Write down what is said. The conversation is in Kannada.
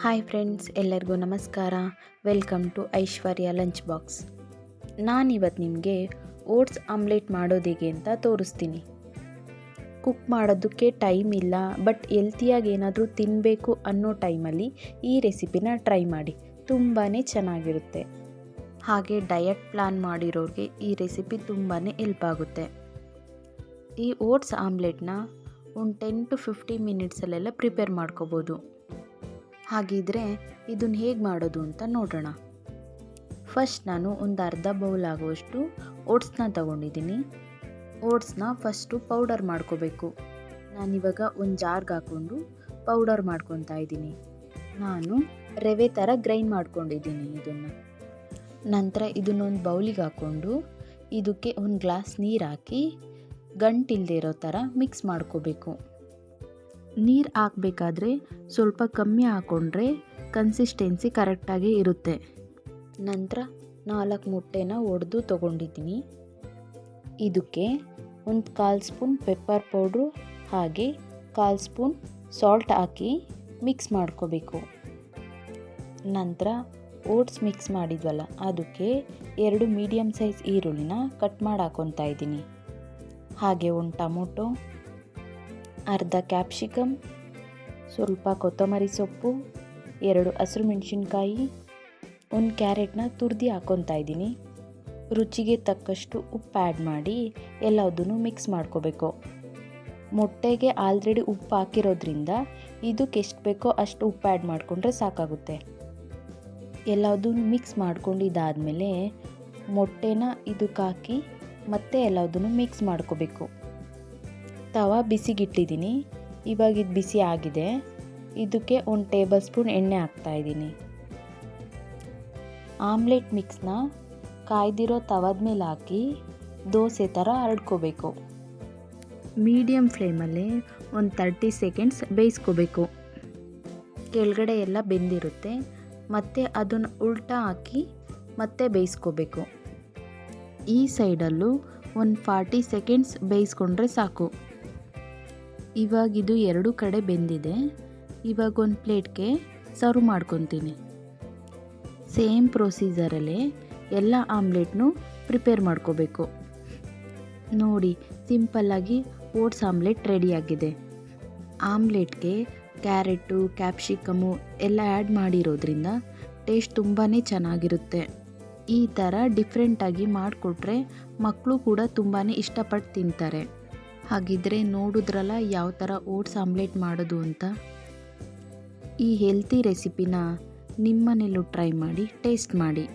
ಹಾಯ್ ಫ್ರೆಂಡ್ಸ್, ಎಲ್ಲರಿಗೂ ನಮಸ್ಕಾರ. Welcome to Aishwarya lunch box. ನಾನಿವತ್ತು ನಿಮಗೆ ಓಟ್ಸ್ ಆಮ್ಲೆಟ್ ಮಾಡೋದು ಹೇಗೆ ಅಂತ ತೋರಿಸ್ತೀನಿ. ಕುಕ್ ಮಾಡೋದಕ್ಕೆ ಟೈಮ್ ಇಲ್ಲ, ಬಟ್ ಹೆಲ್ತಿಯಾಗಿ ಏನಾದರೂ ತಿನ್ನಬೇಕು ಅನ್ನೋ ಟೈಮಲ್ಲಿ ಈ ರೆಸಿಪಿನ ಟ್ರೈ ಮಾಡಿ. ತುಂಬಾ ಚೆನ್ನಾಗಿರುತ್ತೆ. ಹಾಗೆ ಡಯಟ್ ಪ್ಲ್ಯಾನ್ ಮಾಡಿರೋರಿಗೆ ಈ ರೆಸಿಪಿ ತುಂಬಾ ಹೆಲ್ಪ್ ಆಗುತ್ತೆ. ಈ ಓಟ್ಸ್ ಆಮ್ಲೆಟ್ನ ಒಂದು 10 to 15 ಮಿನಿಟ್ಸಲ್ಲೆಲ್ಲ ಪ್ರಿಪೇರ್ ಮಾಡ್ಕೋಬೋದು. ಹಾಗಿದ್ರೆ ಇದನ್ನು ಹೇಗೆ ಮಾಡೋದು ಅಂತ ನೋಡೋಣ. ಫಸ್ಟ್ ನಾನು ಒಂದು ಅರ್ಧ ಬೌಲ್ ಆಗುವಷ್ಟು ಓಟ್ಸ್ನ ತಗೊಂಡಿದ್ದೀನಿ. ಓಟ್ಸ್ನ ಫಸ್ಟು ಪೌಡರ್ ಮಾಡ್ಕೋಬೇಕು. ನಾನಿವಾಗ ಒಂದು ಜಾರ್ಗೆ ಹಾಕ್ಕೊಂಡು ಪೌಡರ್ ಮಾಡ್ಕೊತಾ ಇದ್ದೀನಿ. ನಾನು ರವೆ ಥರ ಗ್ರೈಂಡ್ ಮಾಡ್ಕೊಂಡಿದ್ದೀನಿ ಇದನ್ನು. ನಂತರ ಇದನ್ನೊಂದು ಬೌಲಿಗೆ ಹಾಕ್ಕೊಂಡು ಇದಕ್ಕೆ ಒಂದು ಗ್ಲಾಸ್ ನೀರು ಹಾಕಿ ಗಂಟಿಲ್ಲದೆ ಇರೋ ಥರ ಮಿಕ್ಸ್ ಮಾಡ್ಕೋಬೇಕು. ನೀರು ಹಾಕಬೇಕಾದ್ರೆ ಸ್ವಲ್ಪ ಕಮ್ಮಿ ಹಾಕ್ಕೊಂಡ್ರೆ ಕನ್ಸಿಸ್ಟೆನ್ಸಿ ಕರೆಕ್ಟಾಗಿ ಇರುತ್ತೆ. ನಂತರ 4 ಮೊಟ್ಟೆನ ಒಡೆದು ತೊಗೊಂಡಿದ್ದೀನಿ. ಇದಕ್ಕೆ ಒಂದು 1/4 ಸ್ಪೂನ್ ಪೆಪ್ಪರ್ ಪೌಡ್ರು ಹಾಗೆ 1/4 ಸ್ಪೂನ್ ಸಾಲ್ಟ್ ಹಾಕಿ ಮಿಕ್ಸ್ ಮಾಡ್ಕೋಬೇಕು. ನಂತರ ಓಟ್ಸ್ ಮಿಕ್ಸ್ ಮಾಡಿದ್ವಲ್ಲ ಅದಕ್ಕೆ 2 ಮೀಡಿಯಮ್ ಸೈಜ್ ಈರುಳ್ಳಿನ ಕಟ್ ಮಾಡಿ ಹಾಕ್ಕೊತಾ ಇದ್ದೀನಿ. ಹಾಗೆ ಒಂದು ಟೊಮೊಟೊ, ಅರ್ಧ ಕ್ಯಾಪ್ಸಿಕಮ್, ಸ್ವಲ್ಪ ಕೊತ್ತಂಬರಿ ಸೊಪ್ಪು, 2 ಹಸಿರು ಮೆಣಸಿನ್ಕಾಯಿ, ಒಂದು ಕ್ಯಾರೆಟ್ನ ತುರಿದು ಹಾಕ್ಕೊತಾ ಇದ್ದೀನಿ. ರುಚಿಗೆ ತಕ್ಕಷ್ಟು ಉಪ್ಪು ಆ್ಯಡ್ ಮಾಡಿ ಎಲ್ಲದನ್ನು ಮಿಕ್ಸ್ ಮಾಡ್ಕೋಬೇಕು. ಮೊಟ್ಟೆಗೆ ಆಲ್ರೆಡಿ ಉಪ್ಪು ಹಾಕಿರೋದ್ರಿಂದ ಇದಕ್ಕೆ ಎಷ್ಟು ಬೇಕೋ ಅಷ್ಟು ಉಪ್ಪು ಆ್ಯಡ್ ಮಾಡಿಕೊಂಡ್ರೆ ಸಾಕಾಗುತ್ತೆ. ಎಲ್ಲದನ್ನು ಮಿಕ್ಸ್ ಮಾಡ್ಕೊಂಡಿದ್ದಾದಮೇಲೆ ಮೊಟ್ಟೆನ ಇದಕ್ಕೆ ಹಾಕಿ ಮತ್ತೆ ಎಲ್ಲದನ್ನು ಮಿಕ್ಸ್ ಮಾಡ್ಕೋಬೇಕು. ತವಾ ಬಿಸಿಗಿಟ್ಟಿದ್ದೀನಿ. ಇವಾಗ ಇದು ಬಿಸಿ ಆಗಿದೆ. ಇದಕ್ಕೆ 1 ಟೇಬಲ್ ಸ್ಪೂನ್ ಎಣ್ಣೆ ಹಾಕ್ತಾಯಿದ್ದೀನಿ. ಆಮ್ಲೆಟ್ ಮಿಕ್ಸ್ನ ಕಾಯ್ದಿರೋ ತವದ ಮೇಲೆ ಹಾಕಿ ದೋಸೆ ಥರ ಹರಡ್ಕೋಬೇಕು. ಮೀಡಿಯಮ್ ಫ್ಲೇಮಲ್ಲಿ ಒಂದು 30 ಸೆಕೆಂಡ್ಸ್ ಬೇಯಿಸ್ಕೋಬೇಕು. ಕೆಳಗಡೆ ಎಲ್ಲ ಬೆಂದಿರುತ್ತೆ. ಮತ್ತು ಅದನ್ನು ಉಲ್ಟಾ ಹಾಕಿ ಮತ್ತೆ ಬೇಯಿಸ್ಕೋಬೇಕು. ಈ ಸೈಡಲ್ಲೂ ಒಂದು 40 ಸೆಕೆಂಡ್ಸ್ ಬೇಯಿಸ್ಕೊಂಡ್ರೆ ಸಾಕು. ಇವಾಗ ಇದು 2 ಕಡೆ ಬೆಂದಿದೆ. ಇವಾಗ ಒಂದು ಪ್ಲೇಟ್ಗೆ ಸರ್ವ್ ಮಾಡ್ಕೊತೀನಿ. ಸೇಮ್ ಪ್ರೊಸೀಜರಲ್ಲೇ ಎಲ್ಲ ಆಮ್ಲೆಟ್ನು ಪ್ರಿಪೇರ್ ಮಾಡ್ಕೋಬೇಕು. ನೋಡಿ, ಸಿಂಪಲ್ಲಾಗಿ ಓಟ್ಸ್ ಆಮ್ಲೆಟ್ ರೆಡಿಯಾಗಿದೆ. ಆಮ್ಲೆಟ್ಗೆ ಕ್ಯಾರೆಟು, ಕ್ಯಾಪ್ಸಿಕಮು ಎಲ್ಲ ಆ್ಯಡ್ ಮಾಡಿರೋದ್ರಿಂದ ಟೇಸ್ಟ್ ತುಂಬಾ ಚೆನ್ನಾಗಿರುತ್ತೆ. ಈ ಥರ ಡಿಫ್ರೆಂಟಾಗಿ ಮಾಡಿಕೊಟ್ರೆ ಮಕ್ಕಳು ಕೂಡ ತುಂಬಾ ಇಷ್ಟಪಟ್ಟು ತಿಂತಾರೆ. ಹಾಗಿದ್ರೆ ನೋಡಿದ್ರಲ್ಲ ಯಾವ ಥರ ಓಟ್ಸ್ ಆಮ್ಲೆಟ್ ಮಾಡೋದು ಅಂತ. ಈ ಹೆಲ್ತಿ ರೆಸಿಪಿನ ನಿಮ್ಮನೇಲೂ ಟ್ರೈ ಮಾಡಿ ಟೇಸ್ಟ್ ಮಾಡಿ.